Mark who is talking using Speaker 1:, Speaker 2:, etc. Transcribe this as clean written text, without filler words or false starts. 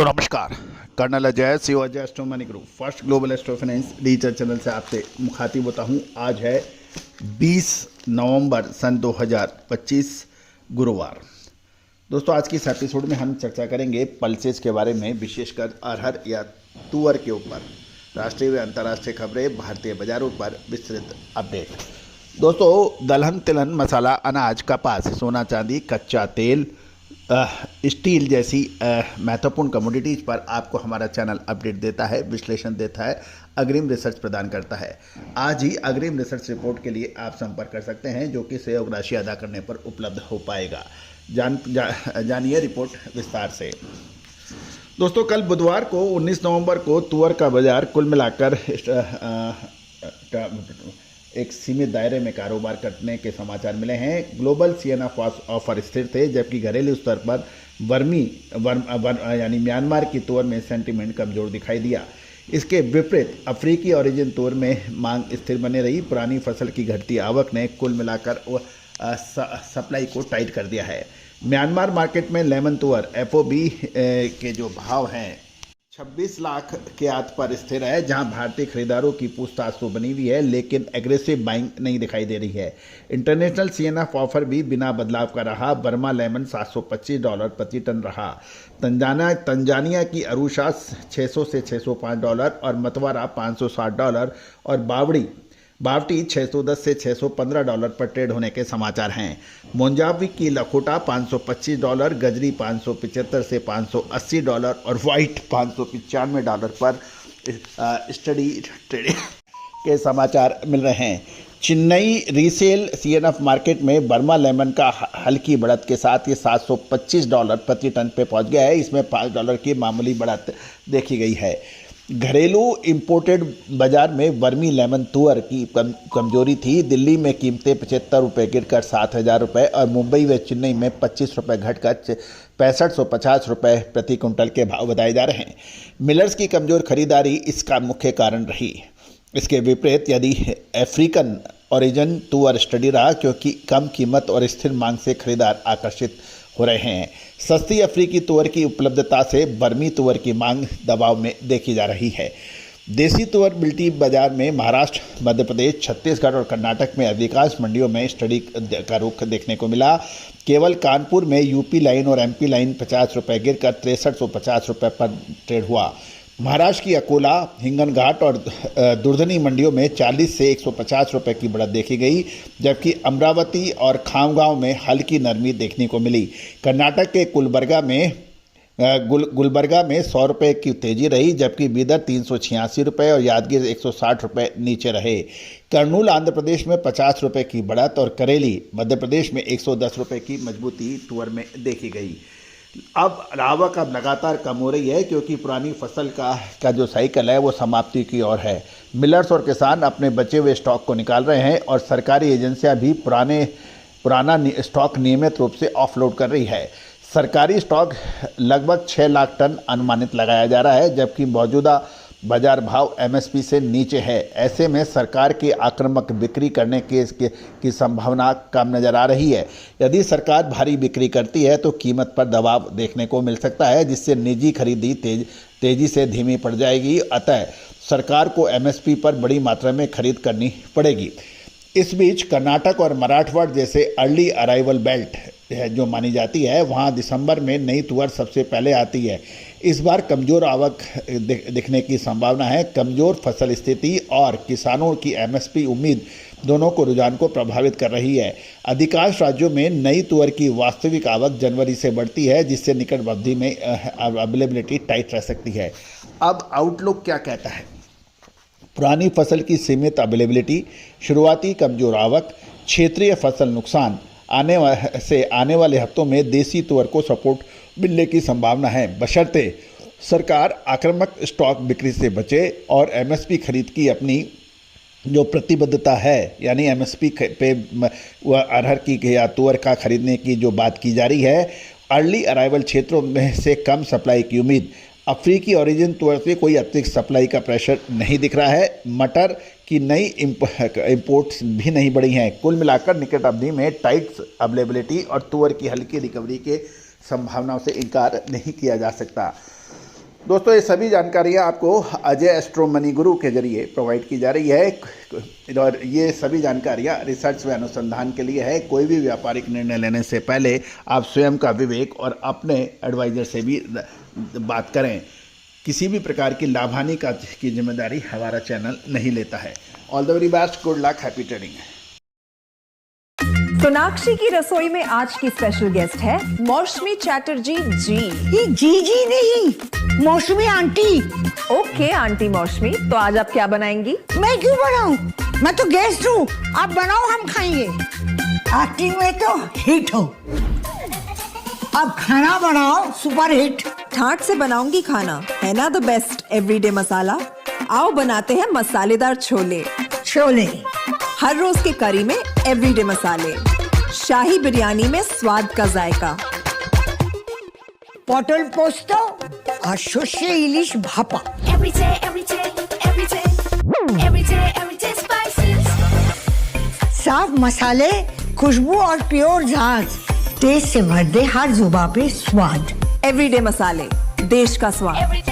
Speaker 1: दोस्तों नमस्कार। Colonel Ajay CO Ajay astro money group first global astro finance digital channel से आपसे मुखातिब होता हूं। आज है 20 नवंबर सन 2025 गुरुवार। दोस्तों आज की इस एपिसोड में हम चर्चा करेंगे पल्सेस के बारे में, विशेषकर अरहर या तुअर के ऊपर। राष्ट्रीय व अंतर्राष्ट्रीय खबरें, भारतीय बाजारों पर विस्तृत अपडेट। दोस्तों दलहन, तिलहन, मसाला, अनाज, कपास, सोना चांदी, कच्चा तेल, स्टील जैसी महत्वपूर्ण कमोडिटीज़ पर आपको हमारा चैनल अपडेट देता है, विश्लेषण देता है, अग्रिम रिसर्च प्रदान करता है। आज ही अग्रिम रिसर्च रिपोर्ट के लिए आप संपर्क कर सकते हैं, जो कि सहयोग राशि अदा करने पर उपलब्ध हो पाएगा। जानिए रिपोर्ट विस्तार से। दोस्तों कल बुधवार को 19 नवंबर को तुअर का बाजार कुल मिलाकर एक सीमित दायरे में कारोबार करने के समाचार मिले हैं। ग्लोबल सीएनएफ ऑफर स्थिर थे, जबकि घरेलू स्तर पर यानी म्यांमार की तुअर में सेंटीमेंट कमजोर दिखाई दिया। इसके विपरीत अफ्रीकी ओरिजिन तुअर में मांग स्थिर बने रही। पुरानी फसल की घटती आवक ने कुल मिलाकर सप्लाई को टाइट कर दिया है। म्यांमार मार्केट में लेमन तुअर एफओबी के जो भाव हैं 26 लाख के आत पर स्थिर है, जहां भारतीय खरीदारों की पूछताछ तो बनी हुई है, लेकिन एग्रेसिव बाइंग नहीं दिखाई दे रही है। इंटरनेशनल सीएनएफ ऑफर भी बिना बदलाव का रहा। बर्मा लेमन $725 प्रति टन रहा। तंजानिया की अरूशा $600 से $605 और मतवारा $560 और बावटी $610 से $615 पर ट्रेड होने के समाचार हैं। मोंजावी की लखोटा $525, गजरी $575 से $580 और वाइट $595 पर स्टडी ट्रेडिंग के समाचार मिल रहे हैं। चेन्नई रीसेल सीएनएफ मार्केट में बर्मा लेमन का हल्की बढ़त के साथ ये $725 प्रति टन पे पहुंच गया है। इसमें $5 की मामूली बढ़त देखी गई है। घरेलू इंपोर्टेड बाजार में बर्मी लेमन तुअर की कमजोरी थी। दिल्ली में कीमतें ₹75 गिरकर ₹7,000 और मुंबई व चेन्नई में ₹25 घटकर ₹6550 प्रति कुंटल के भाव बताए जा रहे हैं। मिलर्स की कमजोर खरीदारी इसका मुख्य कारण रही। इसके विपरीत यदि अफ्रीकन ओरिजिन तुअर स्टडी रहा, क्योंकि कम कीमत और स्थिर मांग से खरीदार आकर्षित हो रहे हैं। सस्ती अफ्रीकी तुअर की उपलब्धता से बर्मी तुअर की मांग दबाव में देखी जा रही है। देसी तुअर मिल्टी बाजार में महाराष्ट्र, मध्य प्रदेश, छत्तीसगढ़ और कर्नाटक में अधिकांश मंडियों में स्टडी का रुख देखने को मिला। केवल कानपुर में यूपी लाइन और एमपी लाइन ₹50 गिरकर ₹6350 पर ट्रेड हुआ। महाराष्ट्र की अकोला, हिंगनघाट और दुर्धनी मंडियों में 40 से ₹150 की बढ़त देखी गई, जबकि अमरावती और खामगांव में हल्की नरमी देखने को मिली। कर्नाटक के गुलबर्गा में ₹100 की तेजी रही, जबकि बीदर ₹386 और यादगीर ₹160 नीचे रहे। कर्नूल आंध्र प्रदेश में ₹50 की बढ़त और करेली मध्य प्रदेश में ₹110 की मजबूती तुअर में देखी गई। अब आवक लगातार कम हो रही है, क्योंकि पुरानी फसल का जो साइकिल है वो समाप्ति की ओर है। मिलर्स और किसान अपने बचे हुए स्टॉक को निकाल रहे हैं और सरकारी एजेंसियां भी पुराना स्टॉक नियमित रूप से ऑफलोड कर रही है। सरकारी स्टॉक लगभग 6 लाख टन अनुमानित लगाया जा रहा है, जबकि मौजूदा बाजार भाव एमएसपी से नीचे है। ऐसे में सरकार की आक्रामक बिक्री करने की संभावना कम नजर आ रही है। यदि सरकार भारी बिक्री करती है तो कीमत पर दबाव देखने को मिल सकता है, जिससे निजी खरीदी तेजी से धीमी पड़ जाएगी। अतः सरकार को एमएसपी पर बड़ी मात्रा में खरीद करनी पड़ेगी। इस बीच कर्नाटक और मराठवाड़ जैसे अर्ली अराइवल बेल्ट जो मानी जाती है, वहाँ दिसंबर में नई तुअर सबसे पहले आती है। इस बार कमज़ोर आवक दिखने की संभावना है। कमज़ोर फसल स्थिति और किसानों की एमएसपी उम्मीद दोनों को रुझान को प्रभावित कर रही है। अधिकांश राज्यों में नई तुअर की वास्तविक आवक जनवरी से बढ़ती है, जिससे निकट अवधि में अवेलेबिलिटी टाइट रह सकती है। अब आउटलुक क्या कहता है? पुरानी फसल की सीमित अवेलेबिलिटी, शुरुआती कमज़ोर आवक, क्षेत्रीय फसल नुकसान, आने वाले हफ्तों में देसी तुअर को सपोर्ट मिलने की संभावना है, बशर्ते सरकार आक्रामक स्टॉक बिक्री से बचे और एमएसपी खरीद की अपनी जो प्रतिबद्धता है, यानी एमएसपी पे अरहर की या तुअर का खरीदने की जो बात की जा रही है। अर्ली अराइवल क्षेत्रों में से कम सप्लाई की उम्मीद। अफ्रीकी ओरिजिन तुअर से कोई अतिरिक्त सप्लाई का प्रेशर नहीं दिख रहा है। मटर की नई इंपोर्ट्स भी नहीं बढ़ी हैं। कुल मिलाकर निकट अवधि में टाइट अवेलेबिलिटी और तुअर की हल्की रिकवरी के संभावनाओं से इनकार नहीं किया जा सकता। दोस्तों ये सभी जानकारियाँ आपको अजय एस्ट्रो मनी गुरु के जरिए प्रोवाइड की जा रही है और ये सभी जानकारियाँ रिसर्च व अनुसंधान के लिए है। कोई भी व्यापारिक निर्णय लेने से पहले आप स्वयं का विवेक और अपने एडवाइज़र से भी बात करें। किसी भी प्रकार की लाभहानि की जिम्मेदारी हमारा चैनल नहीं लेता है। All the very best, good luck, happy trading.
Speaker 2: Sonakshi की रसोई में आज की स्पेशल गेस्ट है मौसमी चैटर्जी जी।
Speaker 3: ये जी नहीं, मौसमी आंटी।
Speaker 2: ओके आंटी मौसमी, तो आज आप क्या बनाएंगी?
Speaker 3: मैं क्यों बनाऊं? मैं तो गेस्ट हूँ, आप बनाओ, हम खाएंगे। एक्टिंग में तो हिट हो, अब खाना बनाओ सुपर हिट।
Speaker 2: ठाट से बनाऊंगी खाना, है ना द बेस्ट एवरीडे मसाला। आओ बनाते हैं मसालेदार छोले।
Speaker 3: छोले
Speaker 2: हर रोज के करी में एवरीडे मसाले, शाही बिरयानी में स्वाद का जायका।
Speaker 3: পটল পোস্ত আর সর্ষে ইলিশ ভাপা। साफ मसाले, खुशबू और प्योर झाग, टेस्ट से भर दे हर जुबान पे स्वाद।
Speaker 2: एवरीडे मसाले, देश का स्वाद।